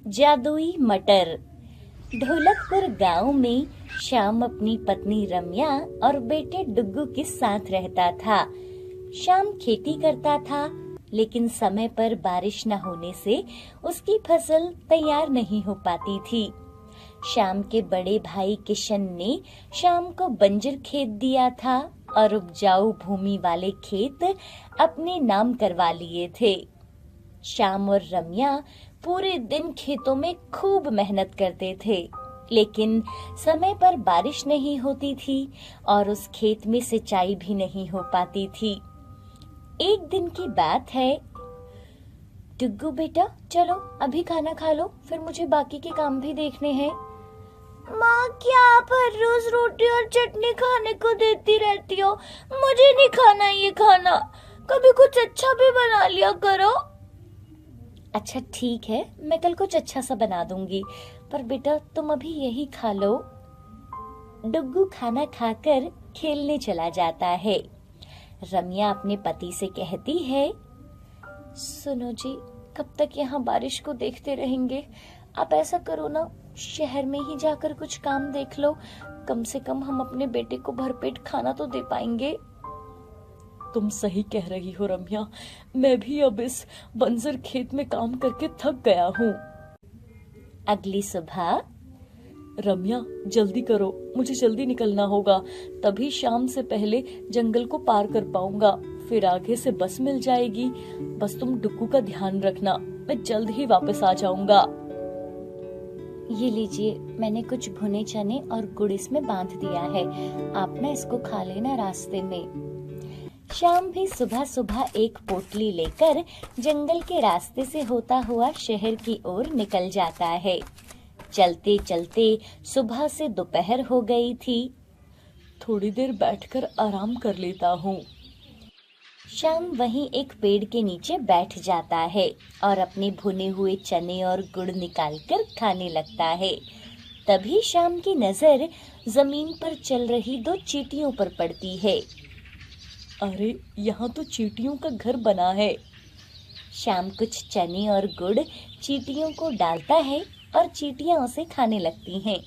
जादुई मटर। ढोलकपुर गांव में श्याम अपनी पत्नी रम्या और बेटे डुग्गू के साथ रहता था। श्याम खेती करता था, लेकिन समय पर बारिश न होने से उसकी फसल तैयार नहीं हो पाती थी। श्याम के बड़े भाई किशन ने श्याम को बंजर खेत दिया था और उपजाऊ भूमि वाले खेत अपने नाम करवा लिए थे। श्याम और रम्या पूरे दिन खेतों में खूब मेहनत करते थे, लेकिन समय पर बारिश नहीं होती थी और उस खेत में सिंचाई भी नहीं हो पाती थी। एक दिन की बात है। डुग्गू बेटा, चलो अभी खाना खा लो, फिर मुझे बाकी के काम भी देखने हैं। माँ, क्या आप हर रोज रोटी और चटनी खाने को देती रहती हो? मुझे नहीं खाना ये खाना, कभी कुछ अच्छा भी बना लिया करो। अच्छा ठीक है, मैं कल कुछ अच्छा सा बना दूंगी, पर बेटा तुम अभी यही खा लो। डुग्गू खाना खाकर खेलने चला जाता है। रम्या अपने पति से कहती है, सुनो जी, कब तक यहाँ बारिश को देखते रहेंगे? आप ऐसा करो ना, शहर में ही जाकर कुछ काम देख लो, कम से कम हम अपने बेटे को भरपेट खाना तो दे पाएंगे। तुम सही कह रही हो रम्या, मैं भी अब इस बंजर खेत में काम करके थक गया हूँ। अगली सुबह। रम्या जल्दी करो, मुझे जल्दी निकलना होगा, तभी शाम से पहले जंगल को पार कर पाऊंगा, फिर आगे से बस मिल जाएगी। बस तुम डुग्गू का ध्यान रखना, मैं जल्द ही वापस आ जाऊंगा। ये लीजिए, मैंने कुछ भुने चने और गुड़ इसमें बांध दिया है, आप ना इसको खा लेना रास्ते में। श्याम भी सुबह सुबह एक पोटली लेकर जंगल के रास्ते से होता हुआ शहर की ओर निकल जाता है। चलते चलते सुबह से दोपहर हो गई थी। थोड़ी देर बैठकर आराम कर लेता हूँ। श्याम वहीं एक पेड़ के नीचे बैठ जाता है और अपने भुने हुए चने और गुड़ निकालकर खाने लगता है। तभी श्याम की नजर जमीन पर चल रही दो चींटियों पर पड़ती है। अरे, यहाँ तो चींटियों का घर बना है। श्याम कुछ चने और गुड़ चींटियों को डालता है और चींटियां उसे खाने लगती हैं।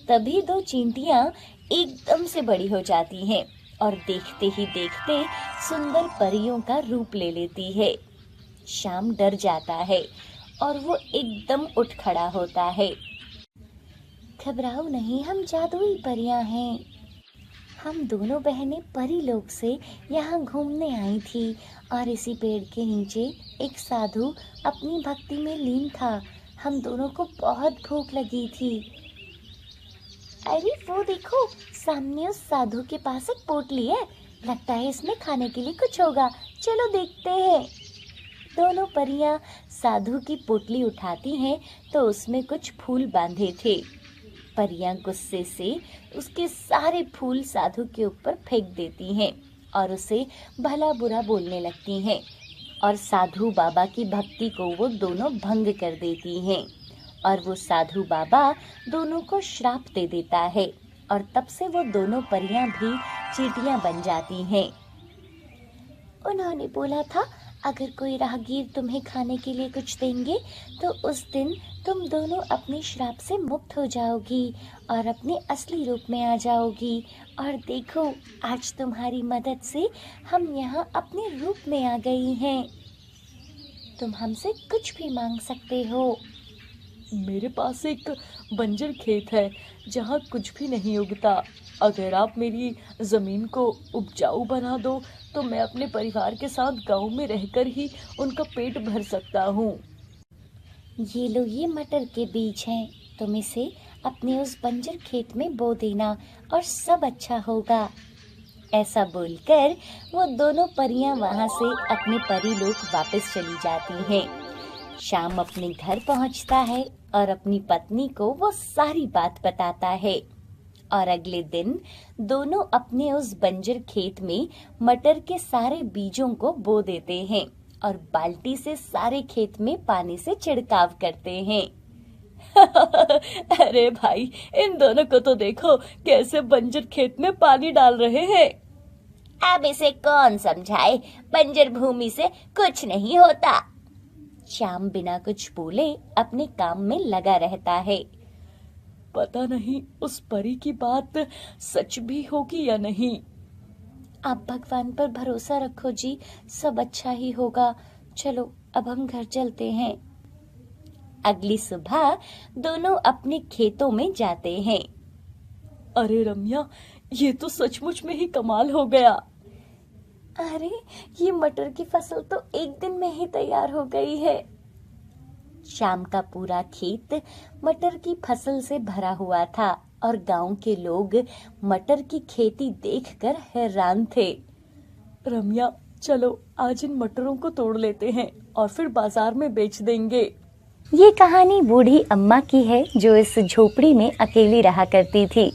तभी दो चींटियां एकदम से बड़ी हो जाती हैं और देखते ही देखते सुंदर परियों का रूप ले लेती है। श्याम डर जाता है और वो एकदम उठ खड़ा होता है। घबराओ नहीं, हम जादुई परियां हैं। हम दोनों बहनें परी लोक से यहाँ घूमने आई थी और इसी पेड़ के नीचे एक साधु अपनी भक्ति में लीन था। हम दोनों को बहुत भूख लगी थी। अरे वो देखो, सामने उस साधु के पास एक पोटली है, लगता है इसमें खाने के लिए कुछ होगा, चलो देखते हैं। दोनों परियां साधु की पोटली उठाती हैं तो उसमें कुछ फूल बांधे थे। परियां गुस्से से उसके सारे फूल साधु के ऊपर फेंक देती हैं और उसे भला बुरा बोलने लगती हैं और साधु बाबा की भक्ति को वो दोनों भंग कर देती हैं और वो साधु बाबा दोनों को श्राप दे देता है और तब से वो दोनों परियां भी चींटियां बन जाती हैं। उन्होंने बोला था, अगर कोई राहगीर तुम्हें खाने के लिए कुछ देंगे तो उस दिन तुम दोनों अपने श्राप से मुक्त हो जाओगी और अपने असली रूप में आ जाओगी। और देखो, आज तुम्हारी मदद से हम यहाँ अपने रूप में आ गई हैं। तुम हमसे कुछ भी मांग सकते हो। मेरे पास एक बंजर खेत है जहाँ कुछ भी नहीं उगता। अगर आप मेरी जमीन को उपजाऊ बना दो तो मैं अपने परिवार के साथ गांव में रहकर ही उनका पेट भर सकता हूँ। ये लो, ये मटर के बीज हैं, तुम इसे अपने उस बंजर खेत में बो देना और सब अच्छा होगा। ऐसा बोलकर वो दोनों परियां वहां से अपने परीलोक वापस चली जाती हैं। श्याम अपने घर पहुंचता है और अपनी पत्नी को वो सारी बात बताता है और अगले दिन दोनों अपने उस बंजर खेत में मटर के सारे बीजों को बो देते हैं और बाल्टी से सारे खेत में पानी से छिड़काव करते हैं। अरे भाई, इन दोनों को तो देखो कैसे बंजर खेत में पानी डाल रहे हैं। अब इसे कौन समझाए, बंजर भूमि से कुछ नहीं होता। श्याम बिना कुछ बोले अपने काम में लगा रहता है। पता नहीं उस परी की बात सच भी होगी या नहीं। आप भगवान पर भरोसा रखो जी, सब अच्छा ही होगा। चलो अब हम घर चलते हैं। अगली सुबह दोनों अपने खेतों में जाते हैं। अरे रम्या, ये तो सचमुच में ही कमाल हो गया। अरे ये मटर की फसल तो एक दिन में ही तैयार हो गई है। शाम का पूरा खेत मटर की फसल से भरा हुआ था और गांव के लोग मटर की खेती देखकर हैरान थे। रम्या, चलो आज इन मटरों को तोड़ लेते हैं और फिर बाजार में बेच देंगे। ये कहानी बूढ़ी अम्मा की है जो इस झोपड़ी में अकेली रहा करती थी।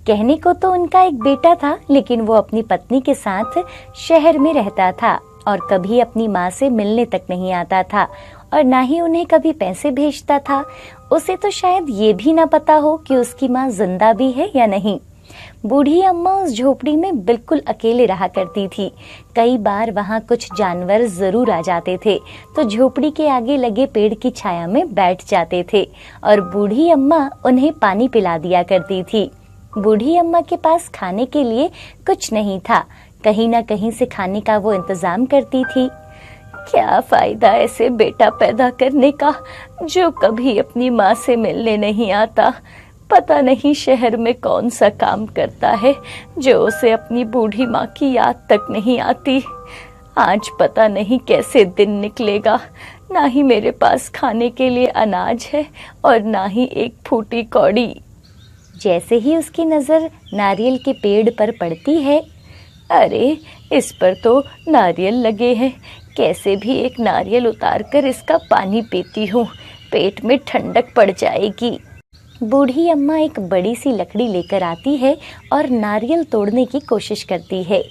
कहने को तो उनका एक बेटा था, लेकिन वो अपनी पत्नी के साथ शहर में रहता था और कभी अपनी माँ से मिलने तक नहीं आता था और ना ही उन्हें कभी पैसे भेजता था। उसे तो शायद ये भी ना पता हो कि उसकी माँ जिंदा भी है या नहीं। बूढ़ी अम्मा उस झोपड़ी में बिल्कुल अकेले रहा करती थी। कई बार वहाँ कुछ जानवर जरूर आ जाते थे तो झोपड़ी के आगे लगे पेड़ की छाया में बैठ जाते थे और बूढ़ी अम्मा उन्हें पानी पिला दिया करती थी। बूढ़ी अम्मा के पास खाने के लिए कुछ नहीं था, कहीं ना कहीं से खाने का वो इंतजाम करती थी। क्या फायदा ऐसे बेटा पैदा करने का जो कभी अपनी माँ से मिलने नहीं आता। पता नहीं शहर में कौन सा काम करता है जो उसे अपनी बूढ़ी माँ की याद तक नहीं आती। आज पता नहीं कैसे दिन निकलेगा। ना ही मेरे पास खाने के लिए अनाज है और ना ही एक फूटी कौड़ी। जैसे ही उसकी नजर नारियल के पेड़ पर पड़ती है, अरे इस पर तो नारियल लगे हैं। कैसे भी एक नारियल उतार कर इसका पानी पीती हूँ, पेट में ठंडक पड़ जाएगी। बूढ़ी अम्मा एक बड़ी सी लकड़ी लेकर आती है और नारियल तोड़ने की कोशिश करती है।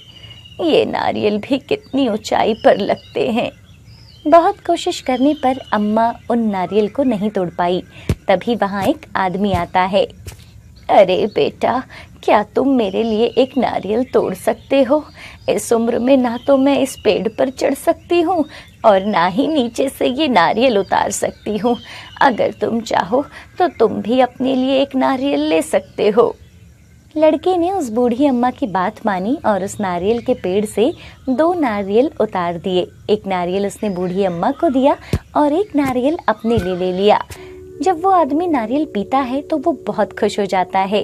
ये नारियल भी कितनी ऊंचाई पर लगते हैं। बहुत कोशिश करने पर अम्मा उन नारियल को नहीं तोड़ पाई। तभी वहाँ एक आदमी आता है। अरे बेटा, क्या तुम मेरे लिए एक नारियल तोड़ सकते हो? इस उम्र में ना तो मैं इस पेड़ पर चढ़ सकती हूँ और ना ही नीचे से ये नारियल उतार सकती हूँ। अगर तुम चाहो तो तुम भी अपने लिए एक नारियल ले सकते हो। लड़के ने उस बूढ़ी अम्मा की बात मानी और उस नारियल के पेड़ से 2 नारियल उतार दिए। एक नारियल उसने बूढ़ी अम्मा को दिया और एक नारियल अपने लिए ले लिया। जब वो आदमी नारियल पीता है तो वो बहुत खुश हो जाता है।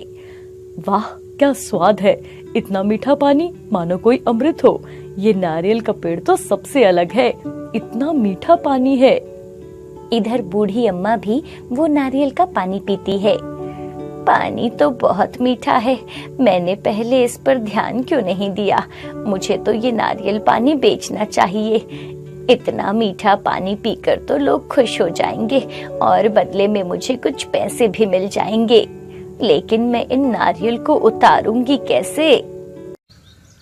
वाह, क्या स्वाद है! इतना मीठा पानी, मानो कोई अमृत हो। ये नारियल का पेड़ तो सबसे अलग है, इतना मीठा पानी है। इधर बूढ़ी अम्मा भी वो नारियल का पानी पीती है। पानी तो बहुत मीठा है, मैंने पहले इस पर ध्यान क्यों नहीं दिया। मुझे तो ये नारियल पानी बेचना चाहिए। इतना मीठा पानी पीकर तो लोग खुश हो जाएंगे और बदले में मुझे कुछ पैसे भी मिल जाएंगे। लेकिन मैं इन नारियल को उतारूंगी कैसे?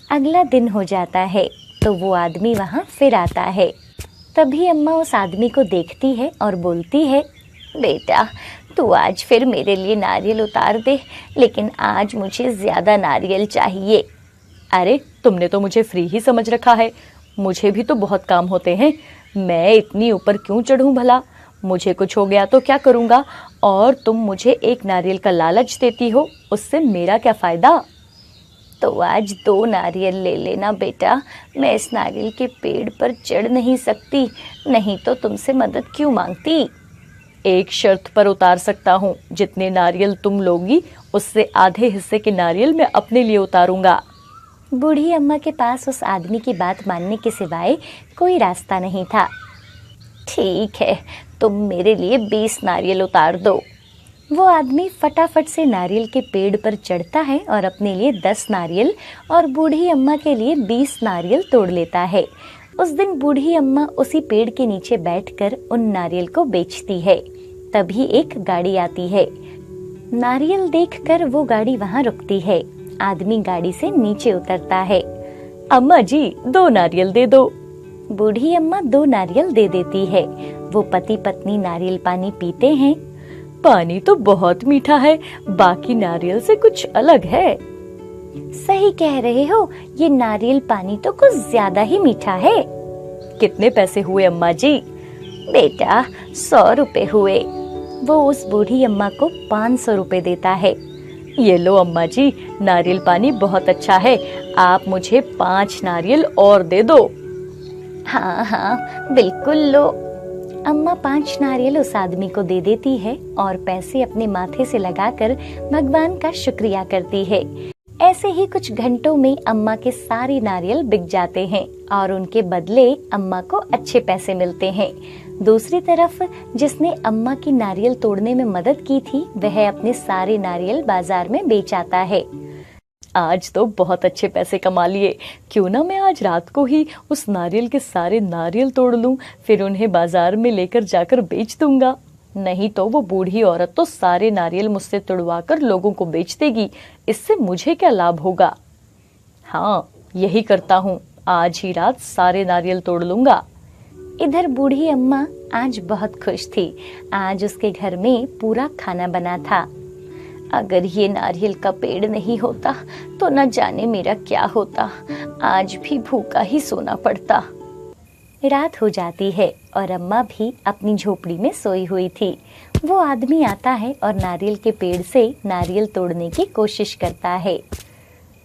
अगला दिन हो जाता है तो वो आदमी वहाँ फिर आता है। तभी अम्मा उस आदमी को देखती है और बोलती है, बेटा तू आज फिर मेरे लिए नारियल उतार दे, लेकिन आज मुझे ज्यादा नारियल चाहिए। अरे तुमने तो मुझे फ्री ही समझ रखा है, मुझे भी तो बहुत काम होते हैं। मैं इतनी ऊपर क्यों चढ़ूं भला? मुझे कुछ हो गया तो क्या करूंगा? और तुम मुझे एक नारियल का लालच देती हो, उससे मेरा क्या फायदा? तो आज 2 नारियल ले लेना बेटा। मैं इस नारियल के पेड़ पर चढ़ नहीं सकती, नहीं तो तुमसे मदद क्यों मांगती। एक शर्त पर उतार सकता हूँ, जितने नारियल तुम लोगी उससे आधे हिस्से के नारियल मैं अपने लिए उतारूंगा। बूढ़ी अम्मा के पास उस आदमी की बात मानने के सिवाय कोई रास्ता नहीं था। ठीक है, तुम मेरे लिए 20 नारियल उतार दो। वो आदमी फटाफट से नारियल के पेड़ पर चढ़ता है और अपने लिए 10 नारियल और बूढ़ी अम्मा के लिए 20 नारियल तोड़ लेता है। उस दिन बूढ़ी अम्मा उसी पेड़ के नीचे बैठकर उन नारियल को बेचती है। तभी एक गाड़ी आती है। नारियल देखकर वो गाड़ी वहाँ रुकती है। आदमी गाड़ी से नीचे उतरता है। अम्मा जी, 2 नारियल दे दो। बूढ़ी अम्मा 2 नारियल दे देती है। वो पति पत्नी नारियल पानी पीते हैं। पानी तो बहुत मीठा है, बाकी नारियल से कुछ अलग है। सही कह रहे हो, ये नारियल पानी तो कुछ ज्यादा ही मीठा है। कितने पैसे हुए अम्मा जी? बेटा 100 रुपए हुए। वो उस बूढ़ी अम्मा को 500 रुपए देता है। ये लो अम्मा जी, नारियल पानी बहुत अच्छा है, आप मुझे 5 नारियल और दे दो। हाँ हाँ बिल्कुल लो। अम्मा 5 नारियल उस आदमी को दे देती है और पैसे अपने माथे से लगाकर भगवान का शुक्रिया करती है। ऐसे ही कुछ घंटों में अम्मा के सारे नारियल बिक जाते हैं और उनके बदले अम्मा को अच्छे पैसे मिलते हैं। दूसरी तरफ जिसने अम्मा की नारियल तोड़ने में मदद की थी, वह अपने सारे नारियल बाजार में बेच आता है। आज तो बहुत अच्छे पैसे कमा लिए, क्यों ना मैं आज रात को ही उस नारियल के सारे नारियल तोड़ लूं, फिर उन्हें बाजार में लेकर जाकर बेच दूंगा। नहीं तो वो बूढ़ी औरत तो सारे नारियल मुझसे तुड़वा कर लोगों को बेच देगी, इससे मुझे क्या लाभ होगा। हाँ, यही करता हूँ, आज ही रात सारे नारियल तोड़ लूंगा। इधर बूढ़ी अम्मा आज बहुत खुश थी। आज उसके घर में पूरा खाना बना था। अगर ये नारियल का पेड़ नहीं होता तो न जाने मेरा क्या होता, आज भी भूखा ही सोना पड़ता। रात हो जाती है और अम्मा भी अपनी झोपड़ी में सोई हुई थी। वो आदमी आता है और नारियल के पेड़ से नारियल तोड़ने की कोशिश करता है।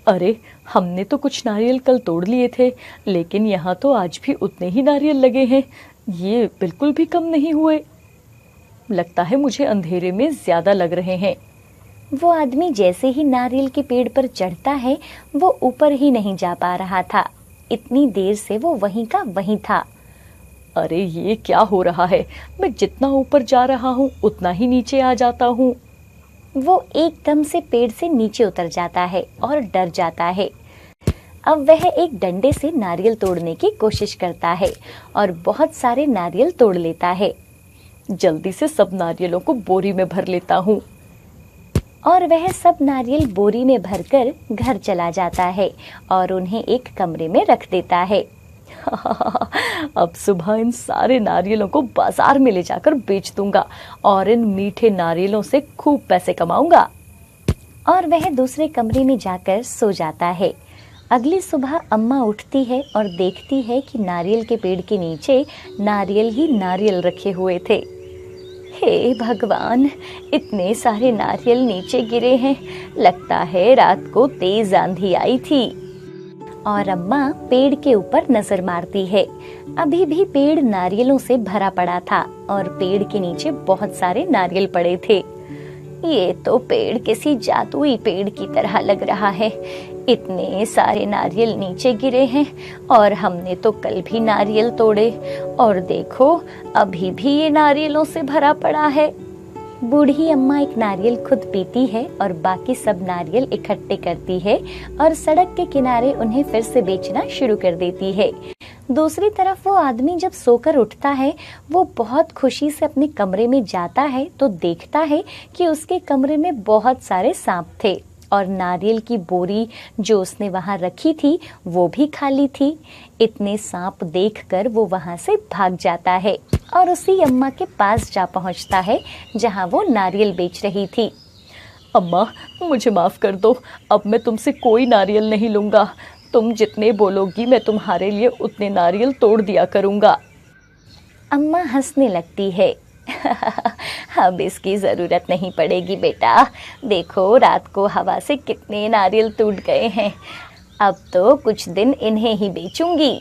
अरे, हमने तो कुछ नारियल कल तोड़ लिए थे, लेकिन यहाँ तो आज भी उतने ही नारियल लगे हैं, ये बिल्कुल भी कम नहीं हुए। लगता है मुझे अंधेरे में ज्यादा लग रहे हैं। वो आदमी जैसे ही नारियल के पेड़ पर चढ़ता है, वो ऊपर ही नहीं जा पा रहा था। इतनी देर से वो वहीं का वहीं था। अरे, ये क्या हो रहा है? मैं जितना ऊपर जा रहा हूँ उतना ही नीचे आ जाता हूँ। वो एकदम से पेड़ से नीचे उतर जाता है और डर जाता है। अब वह एक डंडे से नारियल तोड़ने की कोशिश करता है और बहुत सारे नारियल तोड़ लेता है। जल्दी से सब नारियलों को बोरी में भर लेता हूँ। और वह सब नारियल बोरी में भरकर घर चला जाता है और उन्हें एक कमरे में रख देता है। अब सुबह इन सारे नारियलों को बाजार में ले जाकर बेच दूंगा और इन मीठे नारियलों से खूब पैसे कमाऊंगा। और वह दूसरे कमरे में जाकर सो जाता है। अगली सुबह अम्मा उठती है और देखती है कि नारियल के पेड़ के नीचे नारियल ही नारियल रखे हुए थे। हे भगवान, इतने सारे नारियल नीचे गिरे हैं, लगता है रात को तेज आंधी आई थी। और अम्मा पेड़ के ऊपर नजर मारती है। अभी भी पेड़ नारियलों से भरा पड़ा था और पेड़ के नीचे बहुत सारे नारियल पड़े थे। ये तो पेड़ किसी जादुई पेड़ की तरह लग रहा है। इतने सारे नारियल नीचे गिरे हैं और हमने तो कल भी नारियल तोड़े, और देखो अभी भी ये नारियलों से भरा पड़ा है। बूढ़ी अम्मा एक नारियल खुद पीती है और बाकी सब नारियल इकट्ठे करती है और सड़क के किनारे उन्हें फिर से बेचना शुरू कर देती है। दूसरी तरफ वो आदमी जब सोकर उठता है, वो बहुत खुशी से अपने कमरे में जाता है तो देखता है कि उसके कमरे में बहुत सारे सांप थे और नारियल की बोरी जो उसने वहां रखी थी वो भी खाली थी। इतने सांप देखकर वो वहां से भाग जाता है और उसी अम्मा के पास जा पहुंचता है जहां वो नारियल बेच रही थी। अम्मा, मुझे माफ कर दो, अब मैं तुमसे कोई नारियल नहीं लूंगा। तुम जितने बोलोगी मैं तुम्हारे लिए उतने नारियल तोड़ दिया करूंगा। अम्मा हंसने लगती है। अब इसकी जरूरत नहीं पड़ेगी बेटा, देखो रात को हवा से कितने नारियल टूट गए हैं, अब तो कुछ दिन इन्हें ही बेचूंगी।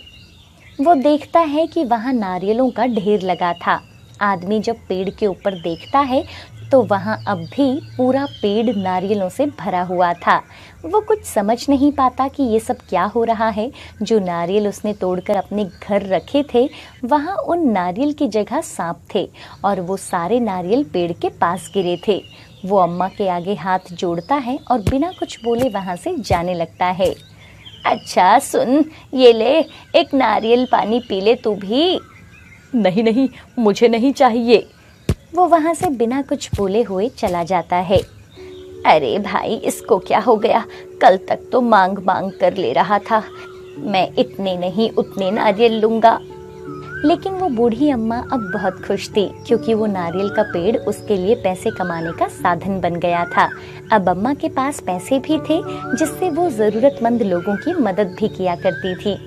वो देखता है कि वहां नारियलों का ढेर लगा था। आदमी जब पेड़ के ऊपर देखता है तो वहां अब भी पूरा पेड़ नारियलों से भरा हुआ था। वो कुछ समझ नहीं पाता कि ये सब क्या हो रहा है। जो नारियल उसने तोड़कर अपने घर रखे थे, वहां उन नारियल की जगह सांप थे और वो सारे नारियल पेड़ के पास गिरे थे। वो अम्मा के आगे हाथ जोड़ता है और बिना कुछ बोले वहां से जाने लगता है। अच्छा सुन, ये ले, एक नारियल पानी पी ले तू भी। नहीं नहीं, मुझे नहीं चाहिए। वो वहां से बिना कुछ बोले हुए चला जाता है। अरे भाई, इसको क्या हो गया? कल तक तो मांग मांग कर ले रहा था। मैं इतने नहीं उतने नारियल लूंगा। लेकिन वो बूढ़ी अम्मा अब बहुत खुश थी क्योंकि वो नारियल का पेड़ उसके लिए पैसे कमाने का साधन बन गया था। अब अम्मा के पास पैसे भी थे जिससे वो जरूरतमंद लोगों की मदद भी किया करती थी।